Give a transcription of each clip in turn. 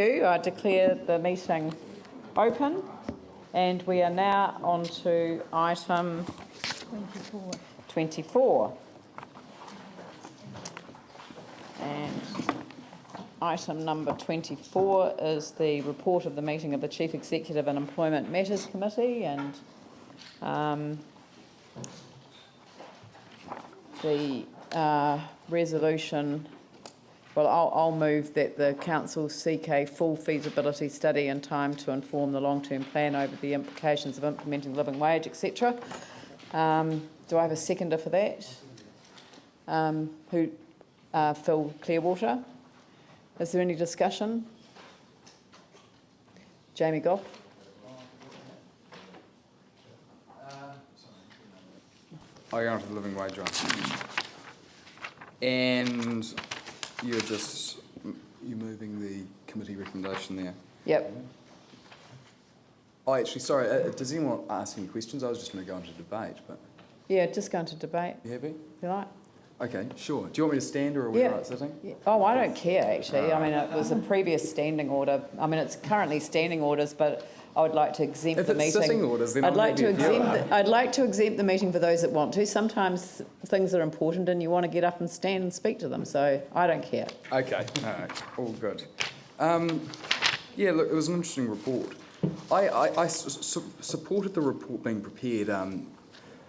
I declare the meeting open, and we are now on to item 24. And item number 24 is the report of the meeting of the Chief Executive and Employment Matters Committee, and the resolution. Well, I'll move that the Council seek a full feasibility study in time to inform the long-term plan over the implications of implementing the living wage, etc. Do I have a seconder for that? Phil Clearwater. Is there any discussion? Jamie Goff. I go on to the living wage one. And you're moving the committee recommendation there. Yep. Oh, actually, sorry, does anyone ask any questions? I was just going to go into debate, but... Yeah, just go into debate. You happy? If you like. Okay, sure. Do you want me to stand or are we right sitting? Yeah. Oh, I don't care, actually. I mean, it was a previous standing order. I mean, it's currently standing orders, but I would like to exempt the meeting. If it's sitting orders, then I'd like to exempt the meeting for those that want to. Sometimes things are important and you want to get up and stand and speak to them, so I don't care. Okay, all right, all good. Yeah, look, it was an interesting report. I supported the report being prepared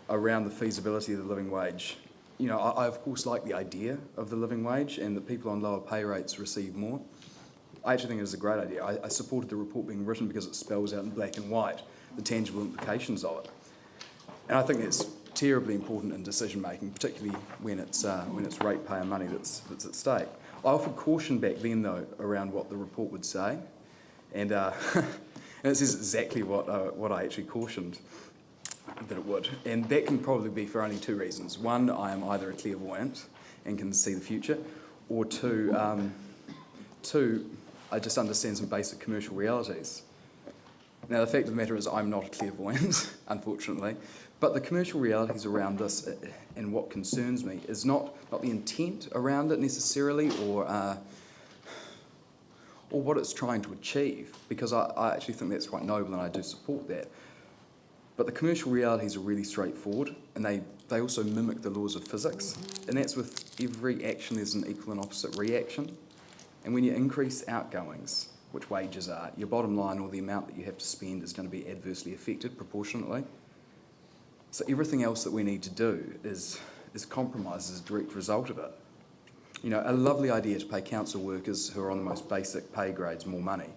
around the feasibility of the living wage. You know, I of course like the idea of the living wage and that people on lower pay rates receive more. I actually think it is a great idea. I supported the report being written because it spells out in black and white the tangible implications of it. And I think that's terribly important in decision making, particularly when it's ratepayer money that's at stake. I offered caution back then though around what the report would say, and and it says exactly what I actually cautioned that it would, and that can probably be for only two reasons. One, I am either a clairvoyant and can see the future, or two, I just understand some basic commercial realities. Now, the fact of the matter is I'm not a clairvoyant, unfortunately, but the commercial realities around this and what concerns me is not the intent around it necessarily, or what it's trying to achieve, because I actually think that's quite noble and I do support that. But the commercial realities are really straightforward, and they also mimic the laws of physics, and that's with every action there's an equal and opposite reaction. And when you increase outgoings, which wages are, your bottom line or the amount that you have to spend is going to be adversely affected proportionately. So everything else that we need to do is compromised as a direct result of it. You know, a lovely idea to pay council workers who are on the most basic pay grades more money,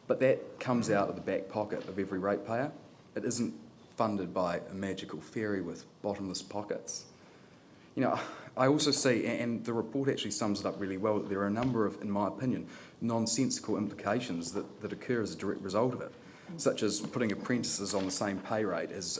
but that comes out of the back pocket of every ratepayer. It isn't funded by a magical fairy with bottomless pockets. You know, I also see, and the report actually sums it up really well, that there are a number of, in my opinion, nonsensical implications that occur as a direct result of it, such as putting apprentices on the same pay rate as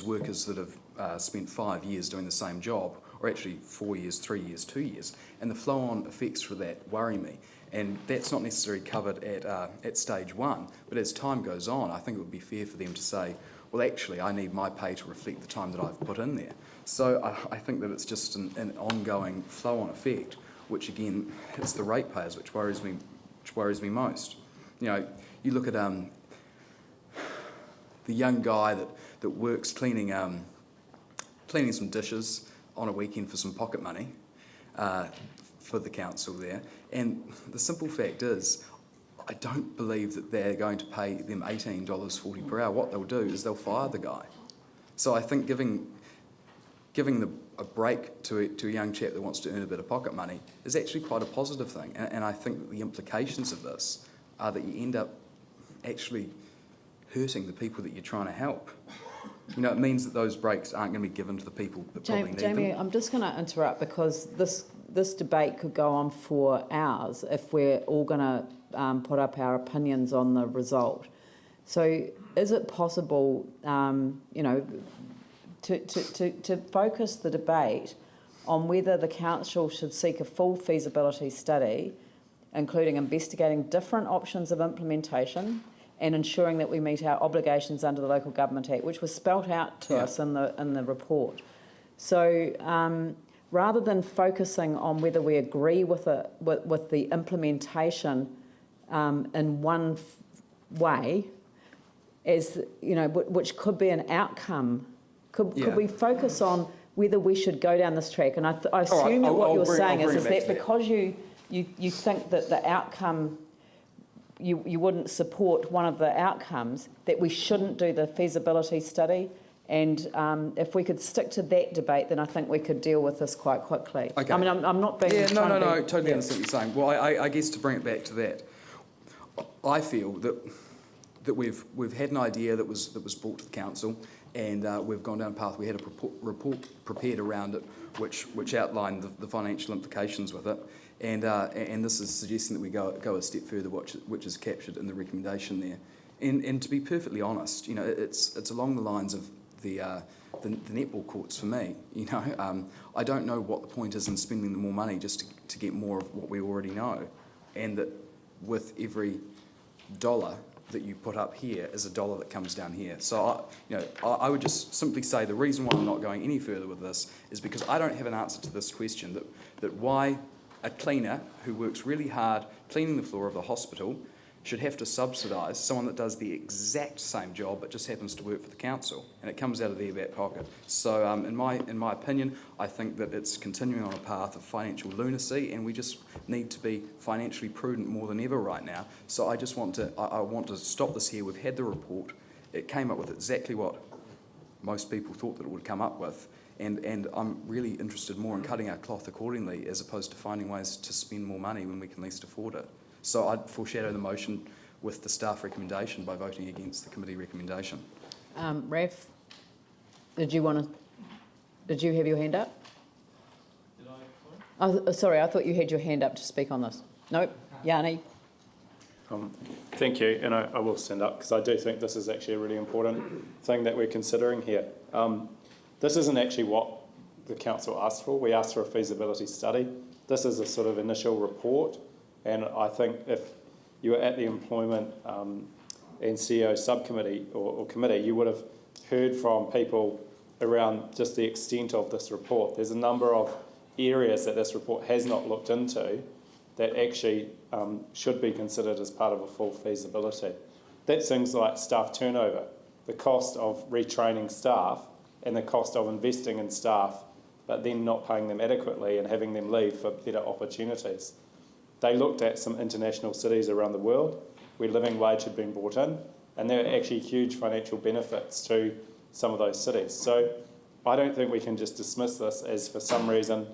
workers that have spent 5 years doing the same job, or actually 4 years, 3 years, 2 years. And the flow-on effects for that worry me. And that's not necessarily covered at stage one, but as time goes on, I think it would be fair for them to say, well, actually, I need my pay to reflect the time that I've put in there. So I think that it's just an ongoing flow-on effect, which again, it's the ratepayers which worries me most. You know, you look at the young guy that works cleaning some dishes on a weekend for some pocket money for the council there, and the simple fact is, I don't believe that they're going to pay them $18.40 per hour. What they'll do is they'll fire the guy. So I think giving a break to a young chap that wants to earn a bit of pocket money is actually quite a positive thing. And I think that the implications of this are that you end up actually hurting the people that you're trying to help. You know, it means that those breaks aren't going to be given to the people that probably need them. Jamie, I'm just going to interrupt because this debate could go on for hours if we're all going to put up our opinions on the result. So is it possible, you know, to focus the debate on whether the council should seek a full feasibility study, including investigating different options of implementation and ensuring that we meet our obligations under the Local Government Act, which was spelt out to us in the report. So rather than focusing on whether we agree with the implementation in one way, as you know, which could be an outcome. Could we focus on whether we should go down this track? And I assume that what you're saying is that because you think that the outcome, you wouldn't support one of the outcomes, that we shouldn't do the feasibility study. And if we could stick to that debate, then I think we could deal with this quite quickly. Okay. I mean, I'm not being... Yeah, no, totally understand what you're saying. Well, I guess to bring it back to that, I feel that we've had an idea that was brought to the council, and we've gone down a path. We had a report prepared around it, which outlined the financial implications with it, and this is suggesting that we go a step further, which is captured in the recommendation there. And to be perfectly honest, you know, it's along the lines of the netball courts for me. You know, I don't know what the point is in spending the more money just to get more of what we already know, and that with every dollar that you put up here is a dollar that comes down here. So, I would just simply say the reason why I'm not going any further with this is because I don't have an answer to this question, that why a cleaner who works really hard cleaning the floor of the hospital should have to subsidise someone that does the exact same job but just happens to work for the council, and it comes out of their back pocket. So in my opinion, I think that it's continuing on a path of financial lunacy, and we just need to be financially prudent more than ever right now. So I just want to stop this here. We've had the report. It came up with exactly what most people thought that it would come up with, and I'm really interested more in cutting our cloth accordingly as opposed to finding ways to spend more money when we can least afford it. So I'd foreshadow the motion with the staff recommendation by voting against the committee recommendation. Raf, did you have your hand up? Did I? Oh, sorry, I thought you had your hand up to speak on this. Nope. Yanni? Thank you, and I will stand up because I do think this is actually a really important thing that we're considering here. This isn't actually what the council asked for. We asked for a feasibility study. This is a sort of initial report. And I think if you were at the Employment and CEO subcommittee or committee, you would have heard from people around just the extent of this report. There's a number of areas that this report has not looked into that actually should be considered as part of a full feasibility. That's things like staff turnover, the cost of retraining staff, and the cost of investing in staff, but then not paying them adequately and having them leave for better opportunities. They looked at some international cities around the world where living wage had been brought in, and there are actually huge financial benefits to some of those cities. So I don't think we can just dismiss this as, for some reason,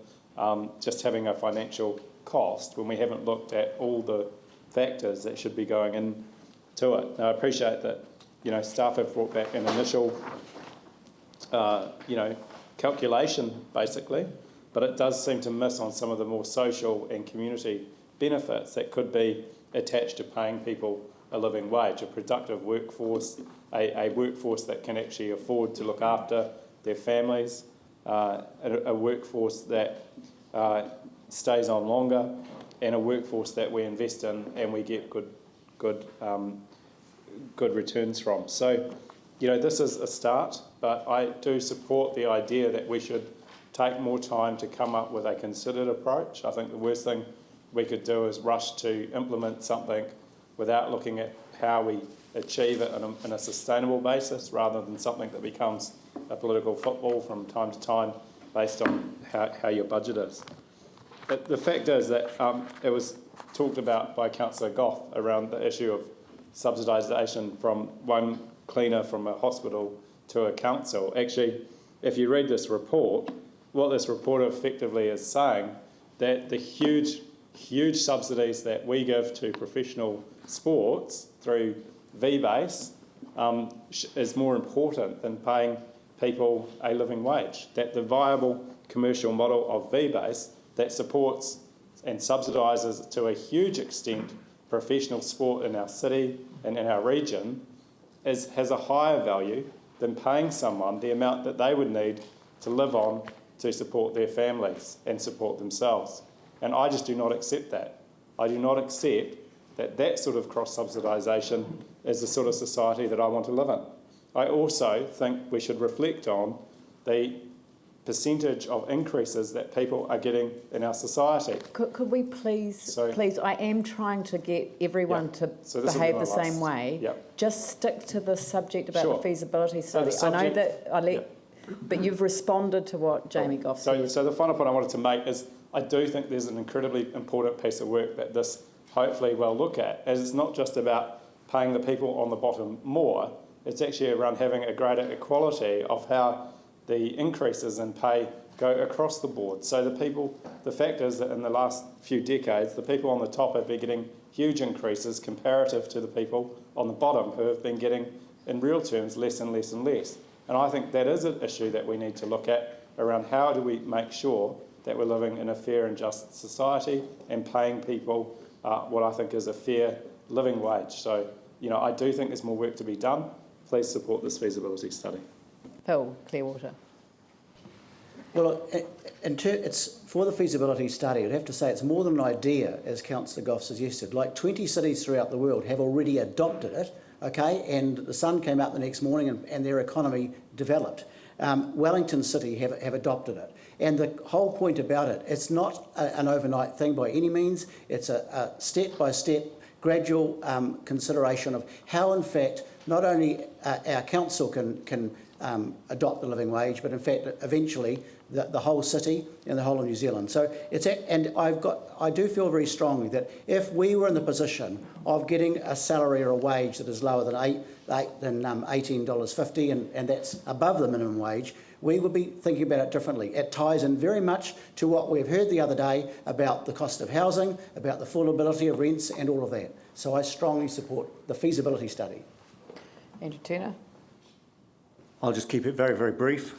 just having a financial cost when we haven't looked at all the factors that should be going into it. Now, I appreciate that, you know, staff have brought back an initial, calculation, basically, but it does seem to miss on some of the more social and community benefits that could be attached to paying people a living wage, a productive workforce, a workforce that can actually afford to look after their families, a workforce that stays on longer, and a workforce that we invest in and we get good returns from. So, you know, this is a start, but I do support the idea that we should take more time to come up with a considered approach. I think the worst thing we could do is rush to implement something without looking at how we achieve it on a sustainable basis, rather than something that becomes a political football from time to time based on how your budget is. But the fact is that it was talked about by Councillor Goff around the issue of subsidisation from one cleaner from a hospital to a council. Actually, if you read this report, what this report effectively is saying, that the huge subsidies that we give to professional sports through V-Base is more important than paying people a living wage. That the viable commercial model of V-Base that supports and subsidises to a huge extent professional sport in our city and in our region has a higher value than paying someone the amount that they would need to live on to support their families and support themselves. And I just do not accept that. I do not accept that sort of cross-subsidisation is the sort of society that I want to live in. I also think we should reflect on the percentage of increases that people are getting in our society. Could we please, I am trying to get everyone to behave the same way. Yep. Just stick to the subject about the feasibility study. So the subject, I know that but you've responded to what Jamie Goff said. So the final point I wanted to make is I do think there's an incredibly important piece of work that this hopefully will look at, as it's not just about paying the people on the bottom more, it's actually around having a greater equality of how the increases in pay go across the board. So the fact is that in the last few decades, the people on the top have been getting huge increases comparative to the people on the bottom who have been getting, in real terms, less and less and less. And I think that is an issue that we need to look at around how do we make sure that we're living in a fair and just society and paying people what I think is a fair living wage. So, I do think there's more work to be done. Please support this feasibility study. Phil, Clearwater. Well, it's for the feasibility study. I'd have to say it's more than an idea, as Councillor Goff suggested. Like 20 cities throughout the world have already adopted it, okay, and the sun came out the next morning and their economy developed. Wellington City have adopted it. And the whole point about it, it's not an overnight thing by any means. It's a step-by-step, gradual consideration of how, in fact, not only our council can adopt the living wage, but in fact, eventually, the whole city and the whole of New Zealand. So I do feel very strongly that if we were in the position of getting a salary or a wage that is lower than $18.50, and that's above the minimum wage, we would be thinking about it differently. It ties in very much to what we've heard the other day about the cost of housing, about the affordability of rents and all of that. So I strongly support the feasibility study. Andrew Turner. I'll just keep it very, very brief.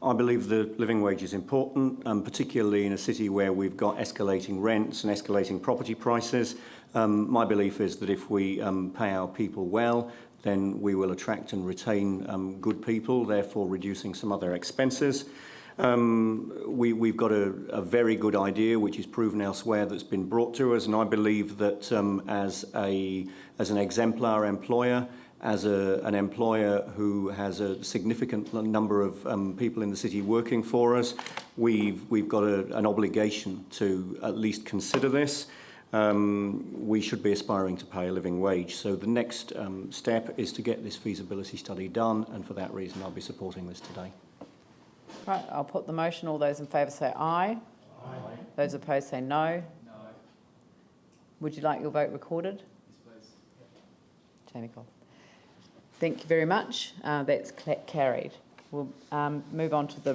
I believe the living wage is important, particularly in a city where we've got escalating rents and escalating property prices. My belief is that if we pay our people well, then we will attract and retain good people, therefore reducing some other expenses. We've got a very good idea, which is proven elsewhere, that's been brought to us, and I believe that as an exemplar employer, as an employer who has a significant number of people in the city working for us, we've got an obligation to at least consider this. We should be aspiring to pay a living wage. So the next step is to get this feasibility study done, and for that reason I'll be supporting this today. Right, I'll put the motion. All those in favour say aye. Aye. Those opposed say no. No. Would you like your vote recorded? Yes, please. Jamie Cole. Thank you very much. That's carried. We'll move on to the